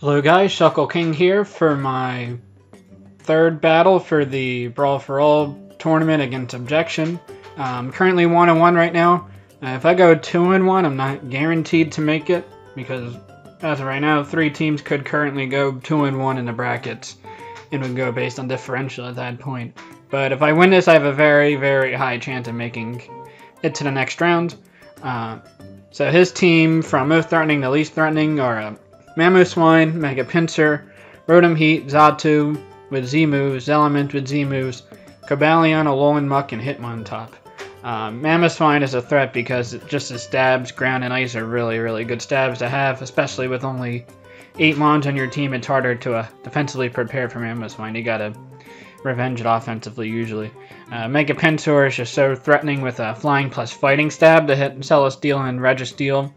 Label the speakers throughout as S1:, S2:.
S1: Hello guys, Shuckle King here for my third battle for the Brawl for All tournament against Objection. I'm currently 1-1 right now. If I go 2-1, I'm not guaranteed to make it because as of right now, 3 teams could currently go 2-1 in the brackets and would go based on differential at that point. But if I win this, I have a very, very high chance of making it to the next round. So his team, from most threatening to least threatening, are Mamoswine, Mega Pinsir, Rotom Heat, Xatu with Z moves, Element with Z moves, Cobalion, Alolan Muck, and Hitmontop. Mamoswine is a threat because just his stabs, ground and ice are really, really good stabs to have, especially with only 8 mons on your team. It's harder to defensively prepare for Mamoswine. You gotta revenge it offensively usually. Mega Pinsir is just so threatening with a flying plus fighting stab to hit Celesteela and Registeel.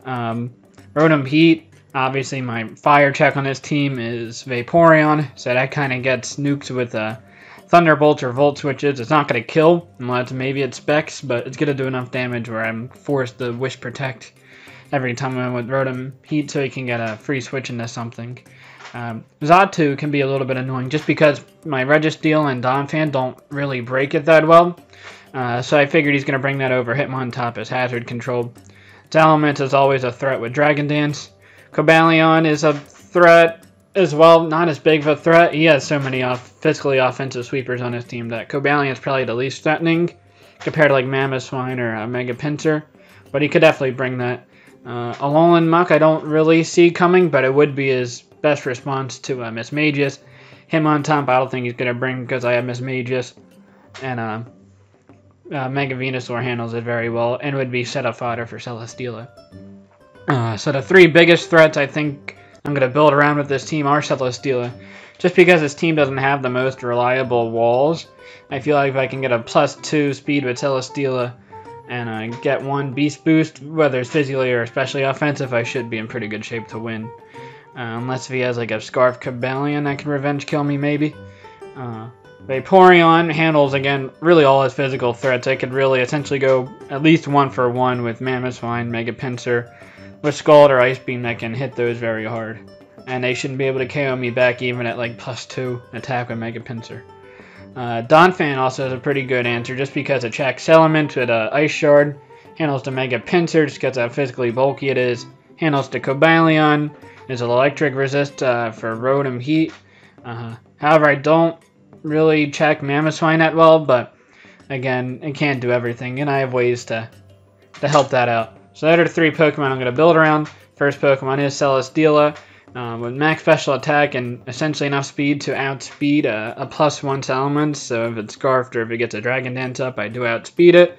S1: Rotom Heat. Obviously, my fire check on this team is Vaporeon, so that kind of gets nuked with Thunderbolt or Volt Switches. It's not going to kill, unless maybe it specs, but it's going to do enough damage where I'm forced to Wish Protect every time I'm with Rotom Heat so he can get a free switch into something. Xatu can be a little bit annoying just because my Registeel and Donphan don't really break it that well, so I figured he's going to bring that over Hitmontop as hazard control. Element is always a threat with Dragon Dance. Cobalion is a threat as well, not as big of a threat. He has so many physically offensive sweepers on his team that Cobalion is probably the least threatening compared to like Mamoswine or Mega Pinsir, but he could definitely bring that. Alolan Muck I don't really see coming, but it would be his best response to Mismagius. Hitmontop I don't think he's going to bring because I have Mismagius, and Mega Venusaur handles it very well and would be setup fodder for Celesteela. So the 3 biggest threats I think I'm going to build around with this team are Celesteela. Just because this team doesn't have the most reliable walls, I feel like if I can get a +2 speed with Celesteela and get 1 Beast Boost, whether it's physically or especially offensive, I should be in pretty good shape to win. Unless if he has like a Scarf Cobalion that can revenge kill me maybe. Vaporeon handles, again, really all his physical threats. I could really essentially go at least 1-for-1 with Mamoswine, Mega Pinsir, with Scald or Ice Beam that can hit those very hard. And they shouldn't be able to KO me back even at like +2 attack with Mega Pinsir. Donphan also is a pretty good answer just because it checks Element with Ice Shard, handles the Mega Pinsir just because how physically bulky it is, handles the Cobalion, is an electric resist for Rotom Heat. However, I don't really check Mamoswine that well, but again, it can't do everything, and I have ways to help that out. So that are the 3 Pokemon I'm going to build around. First Pokemon is Celesteela, with max special attack and essentially enough speed to outspeed a +1 Element. So if it's Scarfed or if it gets a Dragon Dance up, I do outspeed it.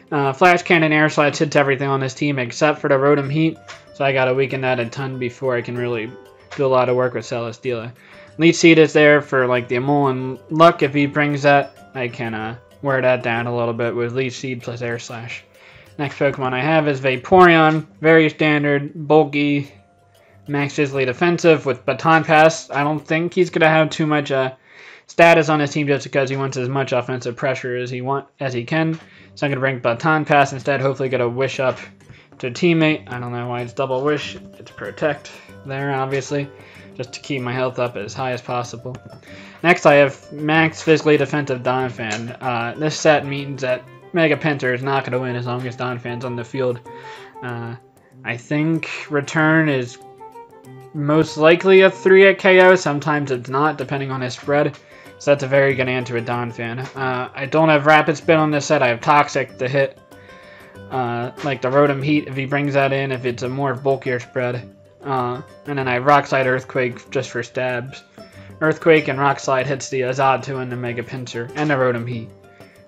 S1: Flash Cannon Air Slash hits everything on this team except for the Rotom Heat, so I got to weaken that a ton before I can really do a lot of work with Celesteela. Leech Seed is there for like the Alolan Luck. If he brings that, I can wear that down a little bit with Leech Seed plus Air Slash. Next Pokemon I have is Vaporeon. Very standard, bulky, max physically defensive with Baton Pass. I don't think he's going to have too much status on his team just because he wants as much offensive pressure as he can. So I'm going to bring Baton Pass instead, hopefully get a Wish up to a teammate. I don't know why it's double Wish. It's Protect there, obviously, just to keep my health up as high as possible. Next I have max physically defensive Donphan. This set means that Mega Pinsir is not going to win as long as Donphan's on the field. I think Return is most likely a 3 at KO. Sometimes it's not, depending on his spread. So that's a very good answer with Donphan. I don't have Rapid Spin on this set. I have Toxic to hit like the Rotom Heat if he brings that in, if it's a more bulkier spread. And then I have Rock Slide Earthquake just for stabs. Earthquake and Rock Slide hits the Xatu and the Mega Pinsir and the Rotom Heat.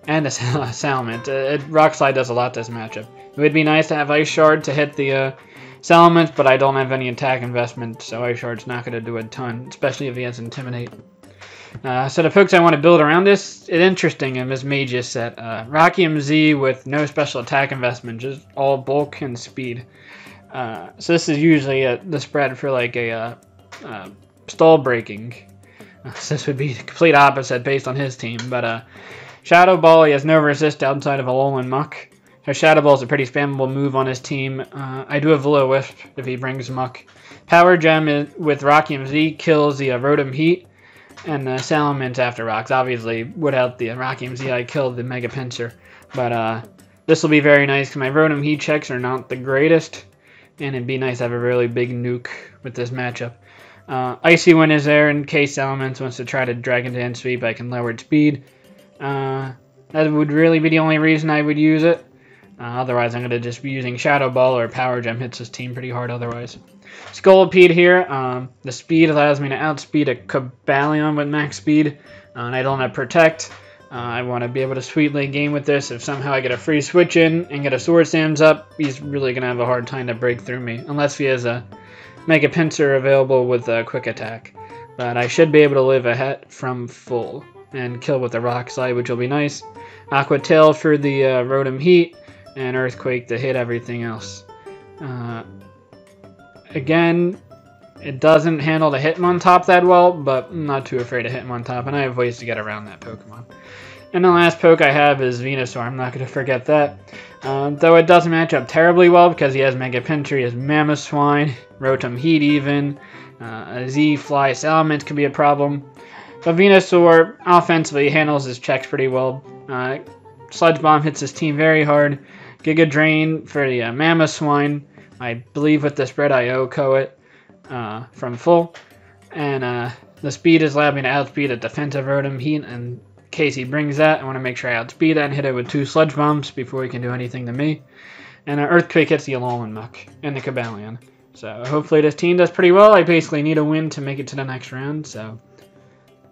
S1: And the Salamence. Rock Slide does a lot this matchup. It would be nice to have Ice Shard to hit the Salamence, but I don't have any attack investment, so Ice Shard's not going to do a ton, especially if he has Intimidate. So the folks I want to build around this, it's interesting in Mismagius set. Rocky MZ with no special attack investment, just all bulk and speed. So this is usually the spread for like a stall breaking. So this would be the complete opposite based on his team, but Shadow Ball, he has no resist outside of Alolan Muck. So Shadow Ball is a pretty spammable move on his team. I do have Will-O-Wisp if he brings Muck. Power Gem with Rocky Z kills the Rotom Heat and the Salamence after rocks. Obviously, without the Rocky Z, I killed the Mega Pinsir. But this will be very nice because my Rotom Heat checks are not the greatest. And it'd be nice to have a really big nuke with this matchup. Icy Wind is there in case Salamence wants to try to Dragon Dance sweep. I can lower its speed. That would really be the only reason I would use it. Otherwise, I'm going to just be using Shadow Ball or Power Gem. Hits this team pretty hard otherwise. Scolipede here. The speed allows me to outspeed a Cobalion with max speed. And I don't have Protect. I want to be able to sweet late game with this. If somehow I get a free switch in and get a Sword Stance up, he's really going to have a hard time to break through me. Unless he has a Mega Pinsir available with a Quick Attack. But I should be able to live ahead from full and kill with the Rock Slide, which will be nice. Aqua Tail for the Rotom Heat. And Earthquake to hit everything else. Again, it doesn't handle the Hitmontop that well, but I'm not too afraid of Hitmontop, and I have ways to get around that Pokemon. And the last poke I have is Venusaur. I'm not going to forget that. Though it doesn't match up terribly well because he has Mega Pinsir, he has Mamoswine, Rotom Heat even, a Z-Fly Salamence could be a problem. But Venusaur offensively handles his checks pretty well. Sludge Bomb hits his team very hard. Giga Drain for the Mamoswine. I believe with the spread I OHKO it from full. And the speed has allowed me to outspeed a defensive Rotom Heat. And in case he brings that, I want to make sure I outspeed that and hit it with 2 Sludge Bombs before he can do anything to me. And Earthquake hits the Alolan Muck and the Cobalion. So hopefully this team does pretty well. I basically need a win to make it to the next round. So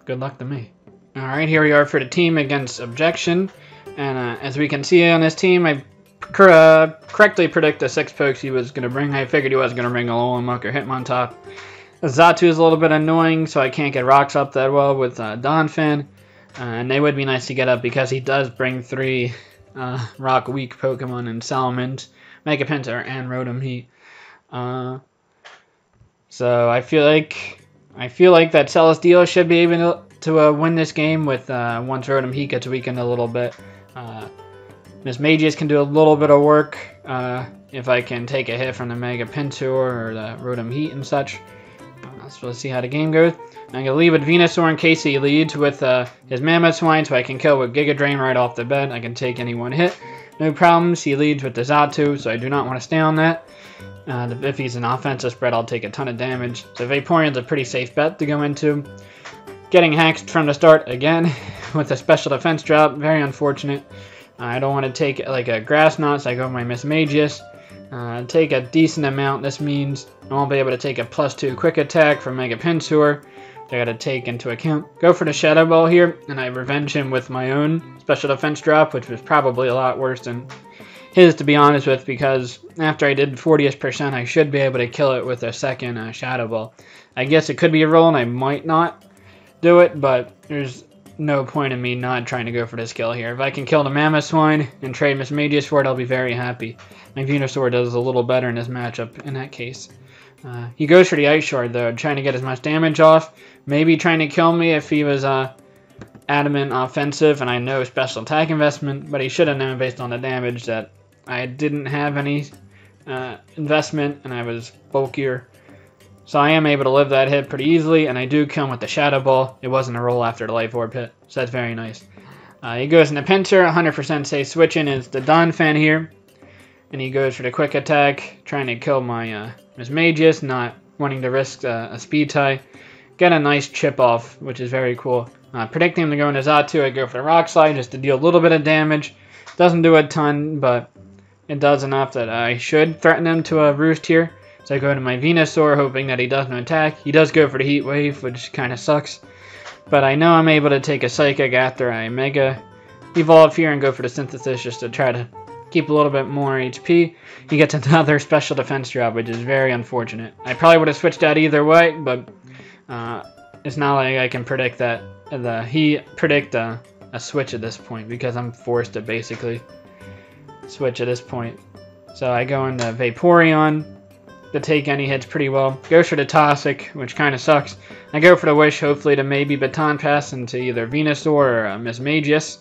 S1: good luck to me. Alright, here we are for the team against Objection. And as we can see on this team, I correctly predict the 6 pokes he was going to bring. I figured he was going to bring Alolan Muck or Hitmontop. Xatu is a little bit annoying, so I can't get rocks up that well with Donphan. And they would be nice to get up because he does bring 3 rock weak Pokemon in Salamence, Mega Pinsir, and Rotom Heat. So I feel like that Celesteela should be able to win this game with once Rotom Heat gets weakened a little bit. Miss Magius can do a little bit of work if I can take a hit from the Mega Pinsir or the Rotom Heat and such. So let's see how the game goes. I'm going to leave with Venusaur in case he leads with his Mamoswine, so I can kill with Giga Drain right off the bat. I can take any one hit. No problems. He leads with the Xatu, so I do not want to stay on that. If he's an offensive spread, I'll take a ton of damage. So Vaporeon's a pretty safe bet to go into. Getting hacked from the start again with a special defense drop. Very unfortunate. I don't want to take like a Grass Knot, so I go with my Miss Magius. Take a decent amount. This means I won't be able to take a +2 quick attack from Mega Pinsir. I gotta take into account. Go for the Shadow Ball here, and I revenge him with my own special defense drop, which was probably a lot worse than his, to be honest with, because after I did 40%, I should be able to kill it with a second Shadow Ball. I guess it could be a roll, and I might not do it, but there's no point in me not trying to go for this kill here. If I can kill the Mamoswine and trade Miss Magius for it, I'll be very happy. My Venusaur does a little better in this matchup in that case. He goes for the Ice Shard though, trying to get as much damage off. Maybe trying to kill me if he was adamant offensive and I know special attack investment, but he should have known based on the damage that I didn't have any investment and I was bulkier. So I am able to live that hit pretty easily, and I do kill him with the Shadow Ball. It wasn't a roll after the Life Orb hit, so that's very nice. He goes into Pinsir, 100% safe switching is the Donphan here. And he goes for the Quick Attack, trying to kill my Miss Magius, not wanting to risk a Speed Tie. Get a nice chip off, which is very cool. Predicting him to go into Xatu, I go for the Rock Slide just to deal a little bit of damage. Doesn't do a ton, but it does enough that I should threaten him to a Roost here. So I go to my Venusaur, hoping that he doesn't attack. He does go for the Heat Wave, which kind of sucks. But I know I'm able to take a Psychic after I Mega Evolve here and go for the Synthesis just to try to keep a little bit more HP. He gets another special defense drop, which is very unfortunate. I probably would have switched out either way, but it's not like I can predict that. Predict a switch at this point because I'm forced to basically switch at this point. So I go into Vaporeon to take any hits pretty well. Goes for the Toxic, which kind of sucks. I go for the Wish, hopefully to maybe Baton Pass into either Venusaur or Miss Magius.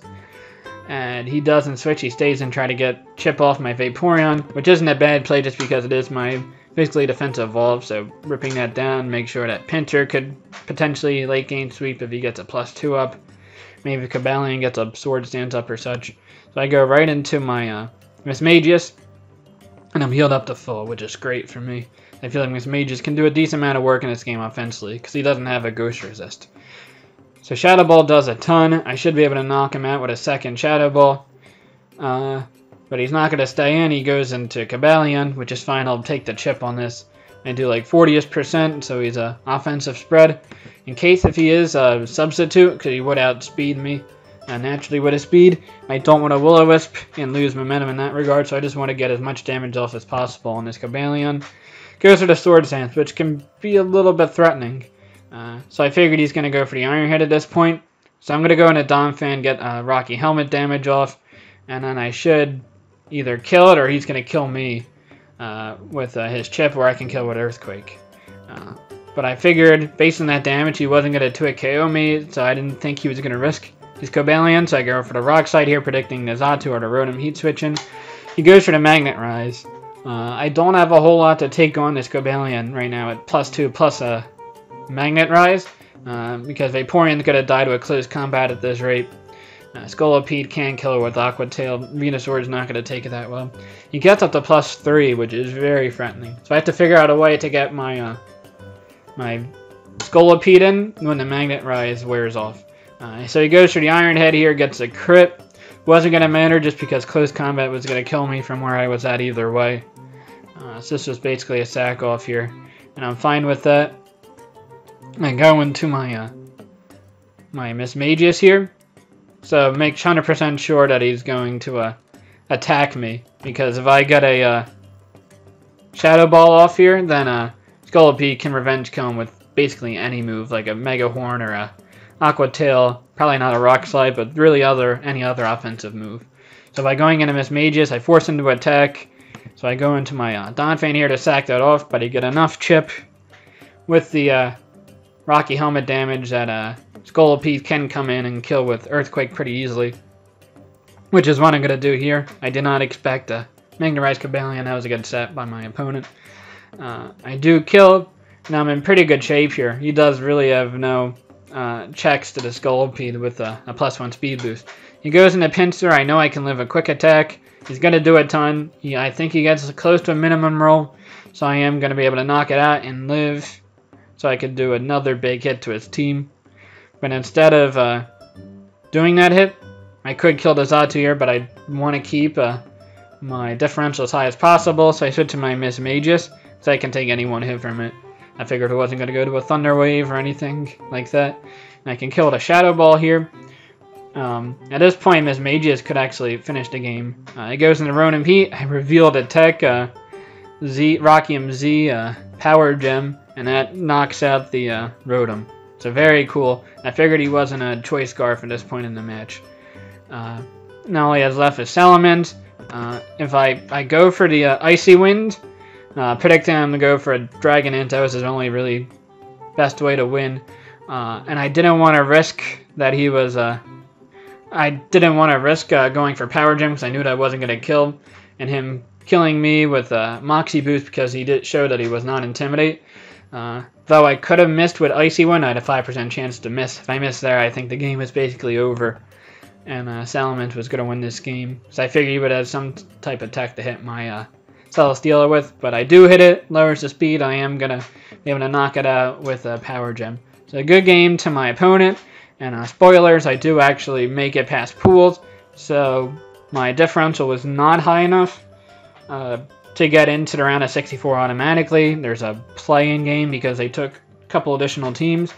S1: And he doesn't switch, he stays and try to get chip off my Vaporeon, which isn't a bad play just because it is my basically defensive evolve, so ripping that down, make sure that Pinter could potentially late game sweep if he gets a +2 up. Maybe Cobalion gets a sword stance up or such. So I go right into my Mismagius, and I'm healed up to full, which is great for me. I feel like Mismagius can do a decent amount of work in this game offensively, because he doesn't have a Ghost Resist. So Shadow Ball does a ton. I should be able to knock him out with a second Shadow Ball. But he's not going to stay in. He goes into Cobalion, which is fine. I'll take the chip on this. I do like 40%, so he's a offensive spread. In case if he is a substitute, because he would outspeed me naturally with his speed, I don't want to Will-O-Wisp and lose momentum in that regard, so I just want to get as much damage off as possible on this Cobalion. Goes for the Sword Stance, which can be a little bit threatening. So I figured he's going to go for the Iron Head at this point. So I'm going to go into Donphan, get Rocky Helmet damage off, and then I should either kill it or he's going to kill me with his chip, or I can kill with Earthquake. But I figured, based on that damage, he wasn't going to 2-hit KO me, so I didn't think he was going to risk his Cobalion, so I go for the Rock Slide here, predicting the Xatu or the Rotom Heat switching. He goes for the Magnet Rise. I don't have a whole lot to take on this Cobalion right now at +2 plus a Magnet Rise, because Vaporeon's going to die to a close combat at this rate. Scolipede can kill her with Aqua Tail. Venusaur's not going to take it that well. He gets up to +3, which is very threatening. So I have to figure out a way to get my my Scolipede in when the Magnet Rise wears off. So he goes for the Iron Head here, gets a crit. Wasn't going to matter just because close combat was going to kill me from where I was at either way. So this was basically a sack off here, and I'm fine with that. I go into my my Mismagius here. So make 100% sure that he's going to attack me, because if I get a Shadow Ball off here, then Scolipede can revenge kill him with basically any move, like a Mega Horn or a Aqua Tail. Probably not a Rock Slide, but really any other offensive move. So by going into Mismagius, I force him to attack. So I go into my Donphan here to sack that off, but I get enough chip with the Rocky Helmet damage that Scolipede can come in and kill with Earthquake pretty easily, which is what I'm going to do here. I did not expect a Magnerized Cobalion. That was a good set by my opponent. I do kill, and I'm in pretty good shape here. He does really have no checks to the Scolipede with a +1 speed boost. He goes into Pinsir. I know I can live a quick attack. He's going to do a ton. I think he gets close to a minimum roll, so I am going to be able to knock it out and live, so I could do another big hit to his team. But instead of doing that hit, I could kill the Xatu here, but I want to keep my differential as high as possible, so I switch to my Mismagius, so I can take any one hit from it. I figured it wasn't going to go to a Thunder Wave or anything like that. And I can kill with a Shadow Ball here. At this point, Mismagius could actually finish the game. It goes into Rotom Heat. I revealed a tech, Rockium Z Power Gem, and that knocks out the Rotom. So very cool. I figured he wasn't a Choice Scarf at this point in the match. Now all he has left is Salamence. If I go for the Icy Wind, predicting him to go for a Dragon Antos is only really best way to win. And I didn't want to risk that he was... I didn't want to risk going for Power Gem because I knew that I wasn't going to kill. And him killing me with a Moxie Boost because he did show that he was not Intimidate. Though I could have missed with Icy Wind, I had a 5% chance to miss. If I missed there, I think the game was basically over. And Salamence was going to win this game. So I figured he would have some type of tech to hit my Celesteela with. But I do hit it, lowers the speed. I am going to be able to knock it out with a Power Gem. So a good game to my opponent. And spoilers, I do actually make it past pools. So my differential was not high enough to get into the round of 64 automatically. There's a play-in game because they took a couple additional teams.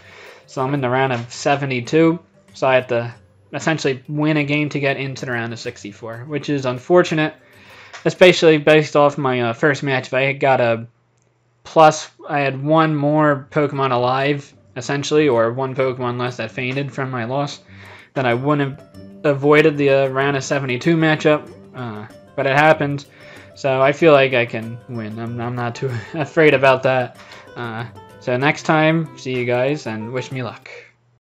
S1: So I'm in the round of 72. So I have to essentially win a game to get into the round of 64, which is unfortunate, especially based off my first match. If I had got a plus, I had one more Pokemon alive, essentially, or one Pokemon less that fainted from my loss, then I wouldn't have avoided the round of 72 matchup, but it happened. So I feel like I can win. I'm not too afraid about that. So next time, see you guys, and wish me luck.